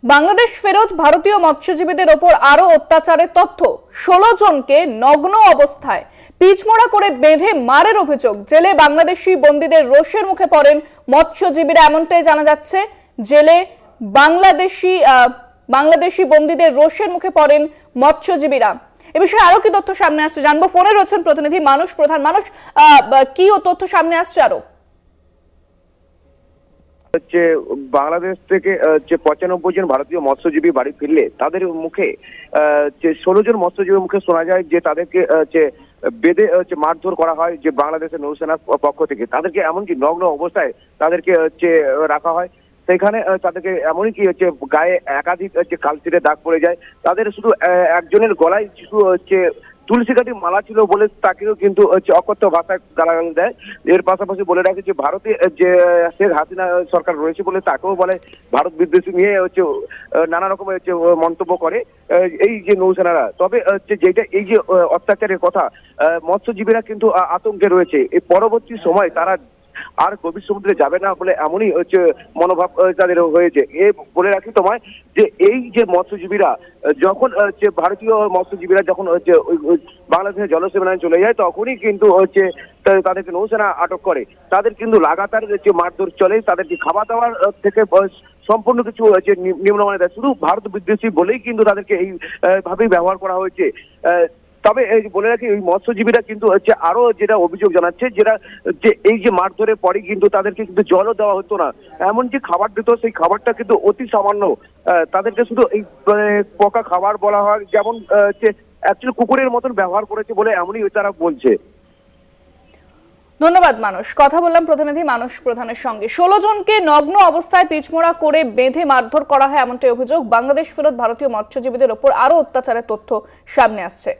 বাংলাদেশ ফেরত ভারতীয় মৎস্যজীবীদের ওপর আরো অত্যাচারের তথ্য। 16 জনকে নগ্ন অবস্থায় পিচমোড়া করে বেঁধে মারের অভিযোগ। জেলে বাংলাদেশি বন্দীদের রোষের মুখে পড়েন মৎস্যজীবীরা, এমনটাই জানা যাচ্ছে। জেলে বাংলাদেশি বন্দীদের রোষের মুখে পড়েন মৎস্যজীবীরা। এ বিষয়ে আরো কি তথ্য সামনে আসছে জানবো। ফোনে রয়েছেন প্রতিনিধি মানুষ প্রধান। মানুষ, কি তথ্য সামনে আসছে আরো? বাংলাদেশ থেকে 95 জন ভারতীয় মৎস্যজীবী বাড়ি ফিরলে তাদের মুখে 16 জন মৎস্যজীবীর মুখে শোনা যায় যে তাদেরকে বেঁধে মারধর করা হয় যে বাংলাদেশের নৌসেনার পক্ষ থেকে। তাদেরকে এমনকি নগ্ন অবস্থায় তাদেরকে রাখা হয়। সেখানে তাদেরকে এমনই কি গায়ে একাধিক কালচিরে দাগ পড়ে যায়। তাদের শুধু একজনের গলায় শুধু তুলসী কাঠি মালা ছিল বলে তাকেও কিন্তু অকথ্য ভাষায় গালাগালি দেয়। এর পাশাপাশি বলে রাখে যে ভারতে যে শেখ হাসিনা সরকার রয়েছে বলে তাকেও বলে ভারত বিদ্বেষী নিয়ে নানা রকমের মন্তব্য করে এই যে নৌসেনারা। তবে যেটা এই যে অত্যাচারের কথা, মৎস্যজীবীরা কিন্তু আতঙ্কে রয়েছে। এই পরবর্তী সময় তারা আর গভীর সমুদ্রে যাবে না বলে এমনই মনোভাব তাদের হয়েছে। বলে রাখি তোমায় যে এই যে মৎস্যজীবীরা যখন ভারতীয় মৎস্যজীবীরা যখন বাংলাদেশের জলসীমানায় চলে যায় তখনই কিন্তু তাদেরকে নৌসেনা আটক করে। তাদের কিন্তু লাগাতার মারধর চলে, তাদেরকে খাওয়া দাওয়ার থেকে সম্পূর্ণ কিছু নিম্নমানে দেয়। শুধু ভারত বিদ্বেষী বলেই কিন্তু তাদেরকে এই ভাবেই ব্যবহার করা হয়েছে। তবে বলে রাখি এই মৎস্যজীবীরা কিন্তু আরো যেটা অভিযোগ জানাচ্ছে, যেটা এই যে মারধরের পরে কিন্তু তাদেরকে কিন্তু জলও দেওয়া হতো না, এমন যে খাবার দিত সেই খাবারটা কিন্তু অতি সামান্য। তাদেরকে শুধু এই পোকা খাবার বলা হয়, যেমন অ্যাকচুয়ালি কুকুরের মতন ব্যবহার করেছে বলে এমনই তারা বলছে। ধন্যবাদ মানুষ। কথা বললাম প্রতিনিধি মানুষ প্রধানের সঙ্গে। 16 জনকে নগ্ন অবস্থায় পিচমোড়া করে বেঁধে মারধর করা হয় এমনটাই অভিযোগ। বাংলাদেশ ফেরত ভারতীয় মৎস্যজীবীদের ওপর আরো অত্যাচারের তথ্য সামনে আসছে।